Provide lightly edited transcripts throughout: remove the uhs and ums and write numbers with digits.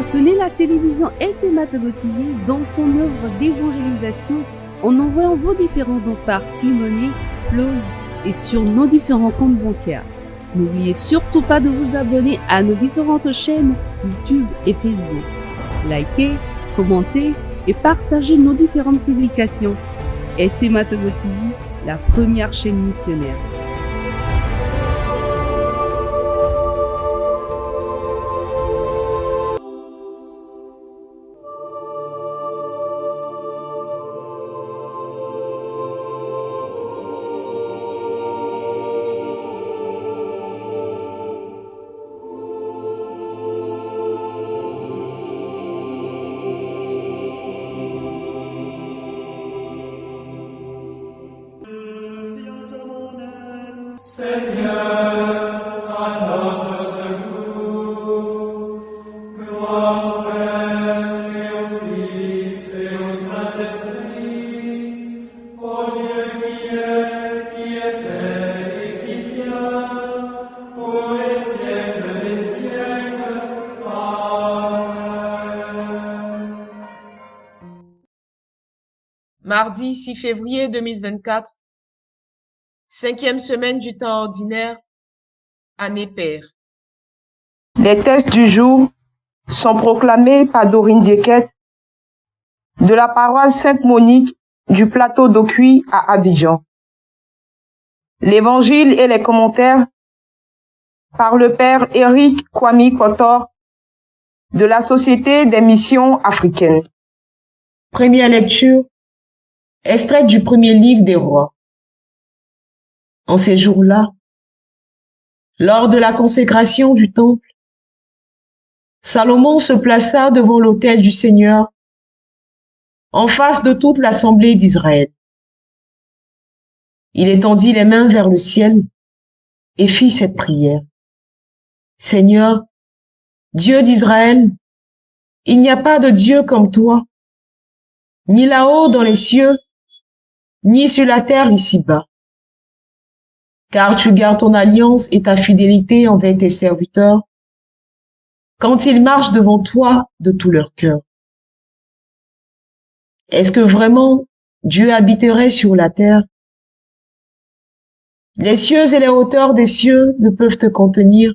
Soutenez la télévision SMA Togo TV dans son œuvre d'évangélisation en envoyant vos différents dons par T-Money, Flows et sur nos différents comptes bancaires. N'oubliez surtout pas de vous abonner à nos différentes chaînes YouTube et Facebook. Likez, commentez et partagez nos différentes publications. SMA Togo TV, la première chaîne missionnaire. Mardi 6 février 2024, 5e semaine du temps ordinaire, année paire. Les textes du jour sont proclamés par Dorine Dieket de la paroisse Sainte-Monique du plateau d'Okuy à Abidjan. L'évangile et les commentaires par le père Éric Kwame Kotor de la Société des missions africaines. Première lecture, extrait du premier livre des rois. En ces jours-là, lors de la consécration du temple, Salomon se plaça devant l'autel du Seigneur, en face de toute l'assemblée d'Israël. Il étendit les mains vers le ciel et fit cette prière. Seigneur, Dieu d'Israël, il n'y a pas de Dieu comme toi, ni là-haut dans les cieux, ni sur la terre ici-bas. Car tu gardes ton alliance et ta fidélité envers tes serviteurs, quand ils marchent devant toi de tout leur cœur. Est-ce que vraiment Dieu habiterait sur la terre? Les cieux et les hauteurs des cieux ne peuvent te contenir,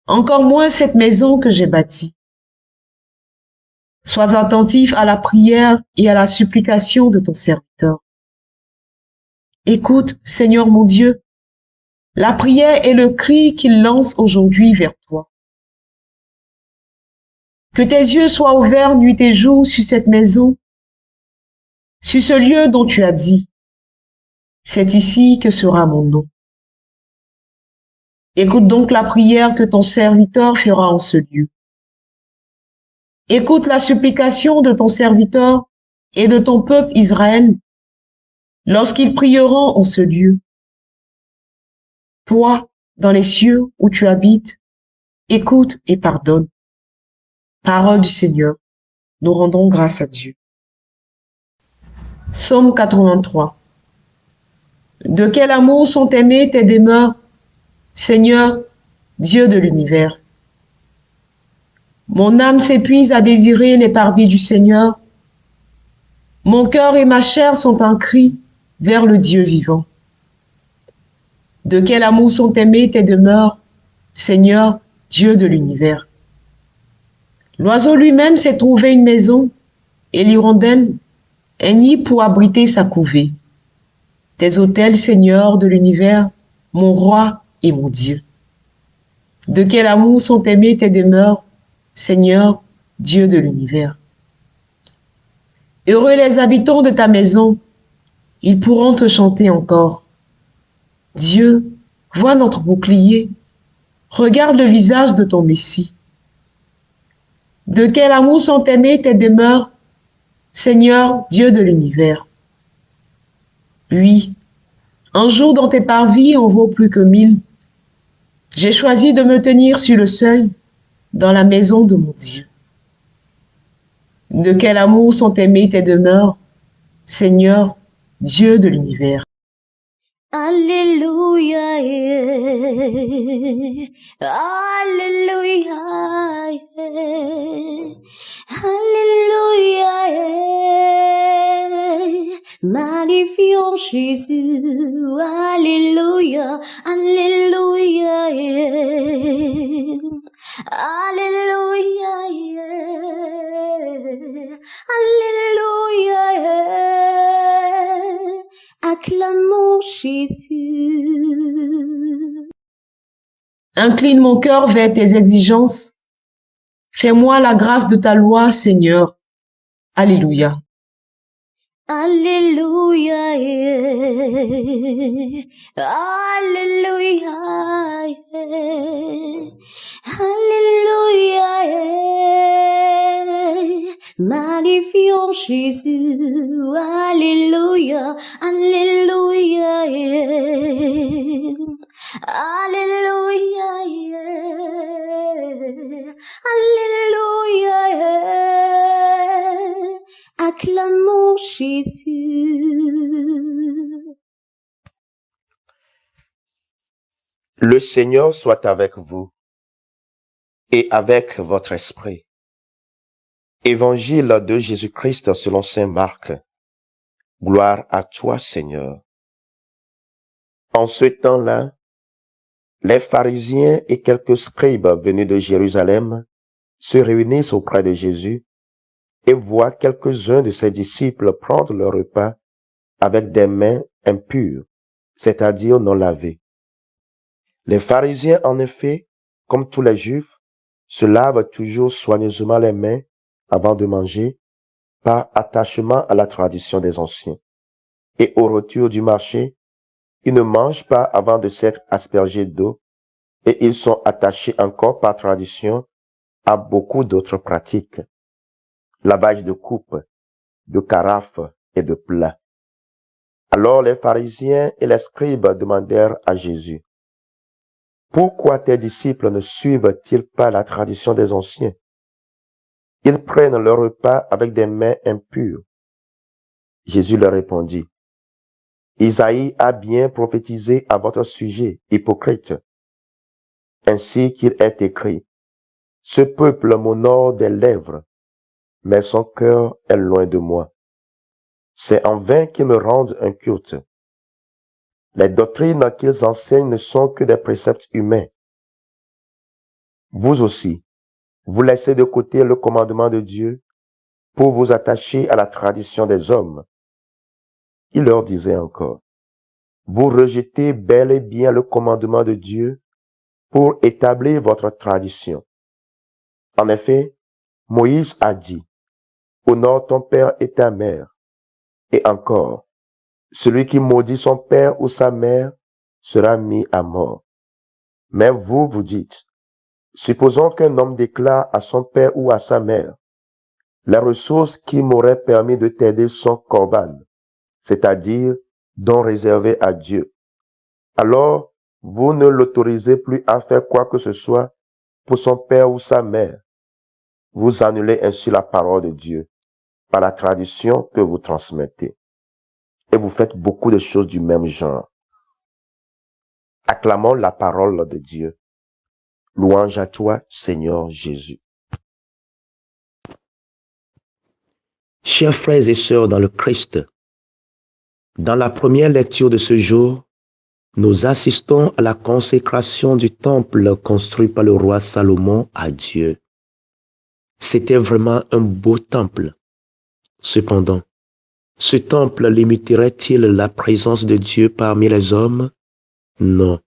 encore moins cette maison que j'ai bâtie. Sois attentif à la prière et à la supplication de ton serviteur. Écoute, Seigneur mon Dieu, la prière et le cri qu'il lance aujourd'hui vers toi. Que tes yeux soient ouverts nuit et jour sur cette maison, sur ce lieu dont tu as dit, c'est ici que sera mon nom. Écoute donc la prière que ton serviteur fera en ce lieu. Écoute la supplication de ton serviteur et de ton peuple Israël lorsqu'ils prieront en ce lieu. Toi, dans les cieux où tu habites, écoute et pardonne. Parole du Seigneur, nous rendons grâce à Dieu. Psaume 83. De quel amour sont aimées tes demeures, Seigneur, Dieu de l'univers. Mon âme s'épuise à désirer les parvis du Seigneur. Mon cœur et ma chair sont un cri vers le Dieu vivant. De quel amour sont aimées tes demeures, Seigneur, Dieu de l'univers. L'oiseau lui-même s'est trouvé une maison, et l'hirondelle un nid pour abriter sa couvée. Tes autels, Seigneur de l'univers, mon roi et mon Dieu. De quel amour sont aimées tes demeures, Seigneur, Dieu de l'univers. Heureux les habitants de ta maison, ils pourront te chanter encore. Dieu, vois notre bouclier, regarde le visage de ton Messie. De quel amour sont aimées tes demeures, Seigneur, Dieu de l'univers. Oui, un jour dans tes parvis en vaut plus que 1000. J'ai choisi de me tenir sur le seuil, dans la maison de mon Dieu. De quel amour sont aimées tes demeures, Seigneur, Dieu de l'univers. Alléluia, Alléluia, Alléluia, magnifions Jésus, Alléluia, Alléluia, Alléluia, Alléluia, acclamons Jésus. Incline mon cœur vers tes exigences. Fais-moi la grâce de ta loi, Seigneur. Alléluia. Alléluia, Alléluia, Alléluia, magnifions Jésus, Alléluia, Alléluia, Alléluia, Alléluia, acclamons Jésus. Le Seigneur soit avec vous et avec votre esprit. Évangile de Jésus-Christ selon saint Marc. Gloire à toi, Seigneur. En ce temps-là, les pharisiens et quelques scribes venus de Jérusalem se réunissent auprès de Jésus et voient quelques-uns de ses disciples prendre leur repas avec des mains impures, c'est-à-dire non lavées. Les pharisiens, en effet, comme tous les juifs, se lavent toujours soigneusement les mains avant de manger, par attachement à la tradition des anciens. Et au retour du marché, ils ne mangent pas avant de s'être aspergés d'eau, et ils sont attachés encore par tradition à beaucoup d'autres pratiques. Lavage de coupes, de carafes et de plats. Alors les pharisiens et les scribes demandèrent à Jésus: pourquoi tes disciples ne suivent-ils pas la tradition des anciens? Ils prennent leur repas avec des mains impures. Jésus leur répondit: Isaïe a bien prophétisé à votre sujet, hypocrite. Ainsi qu'il est écrit: ce peuple m'honore des lèvres, mais son cœur est loin de moi. C'est en vain qu'ils me rendent un culte. Les doctrines qu'ils enseignent ne sont que des préceptes humains. Vous aussi, vous laissez de côté le commandement de Dieu pour vous attacher à la tradition des hommes. Il leur disait encore: vous rejetez bel et bien le commandement de Dieu pour établir votre tradition. En effet, Moïse a dit: honore ton père et ta mère. Et encore, celui qui maudit son père ou sa mère sera mis à mort. Mais vous, vous dites: supposons qu'un homme déclare à son père ou à sa mère: les ressources qui m'auraient permis de t'aider sont corban, c'est-à-dire dons réservés à Dieu. Alors, vous ne l'autorisez plus à faire quoi que ce soit pour son père ou sa mère. Vous annulez ainsi la parole de Dieu par la tradition que vous transmettez. Et vous faites beaucoup de choses du même genre. Acclamons la parole de Dieu. Louange à toi, Seigneur Jésus. Chers frères et sœurs dans le Christ, dans la première lecture de ce jour, nous assistons à la consécration du temple construit par le roi Salomon à Dieu. C'était vraiment un beau temple. Cependant, ce temple limiterait-il la présence de Dieu parmi les hommes? Non.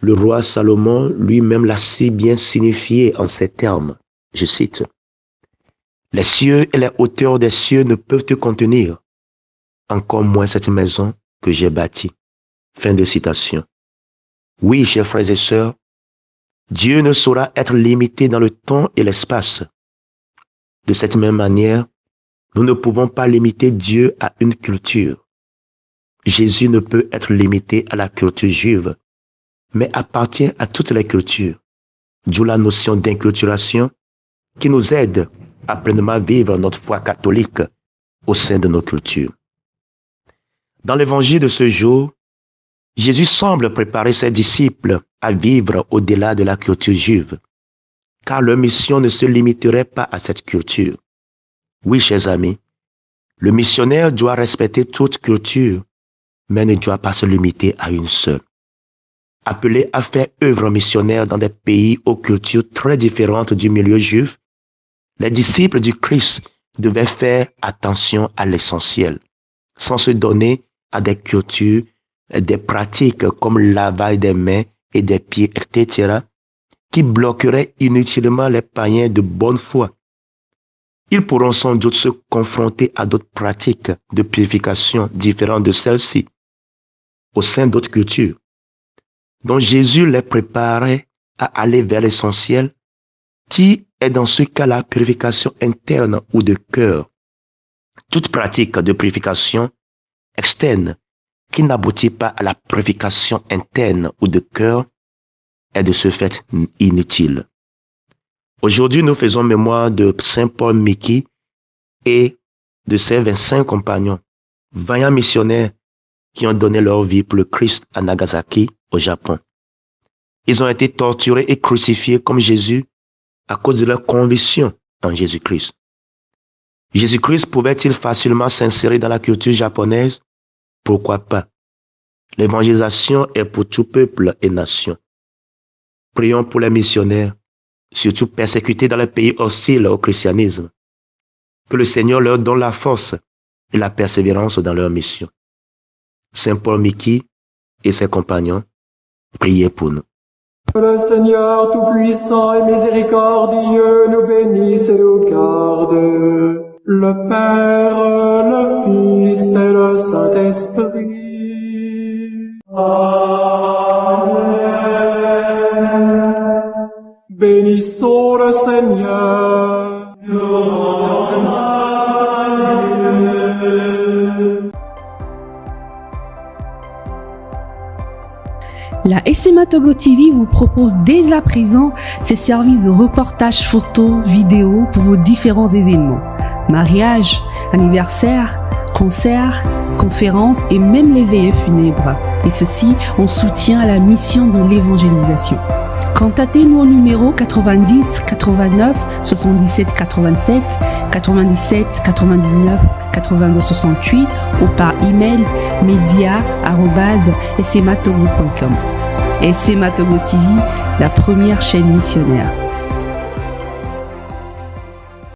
Le roi Salomon lui-même l'a si bien signifié en ces termes. Je cite: les cieux et les hauteurs des cieux ne peuvent te contenir, encore moins cette maison que j'ai bâtie. Fin de citation. Oui, chers frères et sœurs, Dieu ne saura être limité dans le temps et l'espace. De cette même manière, nous ne pouvons pas limiter Dieu à une culture. Jésus ne peut être limité à la culture juive, mais appartient à toutes les cultures, d'où la notion d'inculturation qui nous aide à pleinement vivre notre foi catholique au sein de nos cultures. Dans l'évangile de ce jour, Jésus semble préparer ses disciples à vivre au-delà de la culture juive, car leur mission ne se limiterait pas à cette culture. Oui, chers amis, le missionnaire doit respecter toute culture, mais ne doit pas se limiter à une seule. Appelés à faire œuvre missionnaire dans des pays aux cultures très différentes du milieu juif, les disciples du Christ devaient faire attention à l'essentiel, sans se donner à des cultures, des pratiques comme le lavage des mains et des pieds, etc., qui bloqueraient inutilement les païens de bonne foi. Ils pourront sans doute se confronter à d'autres pratiques de purification différentes de celles-ci, au sein d'autres cultures. Donc Jésus les préparait à aller vers l'essentiel, qui est dans ce cas la purification interne ou de cœur. Toute pratique de purification externe qui n'aboutit pas à la purification interne ou de cœur est de ce fait inutile. Aujourd'hui, nous faisons mémoire de Saint Paul Miki et de ses 25 compagnons, vaillants missionnaires qui ont donné leur vie pour le Christ à Nagasaki, au Japon. Ils ont été torturés et crucifiés comme Jésus à cause de leur conviction en Jésus-Christ. Jésus-Christ pouvait-il facilement s'insérer dans la culture japonaise? Pourquoi pas? L'évangélisation est pour tout peuple et nation. Prions pour les missionnaires, surtout persécutés dans les pays hostiles au christianisme. Que le Seigneur leur donne la force et la persévérance dans leur mission. Saint Paul Miki et ses compagnons, priez pour nous. Que le Seigneur Tout-Puissant et Miséricordieux nous bénisse et nous garde, le Père, le Fils et le Saint-Esprit. Amen. Bénissons le Seigneur. Nous rendons grâce à Dieu. La SMA Togo TV vous propose dès à présent ses services de reportage photo, vidéo pour vos différents événements. Mariage, anniversaire, concerts, conférences et même les veillées funèbres. Et ceci en soutien à la mission de l'évangélisation. Contactez-nous au numéro 90 89 77 87 97 99 82 68 ou par email media@smatogo.com. SMA Togo TV, la première chaîne missionnaire.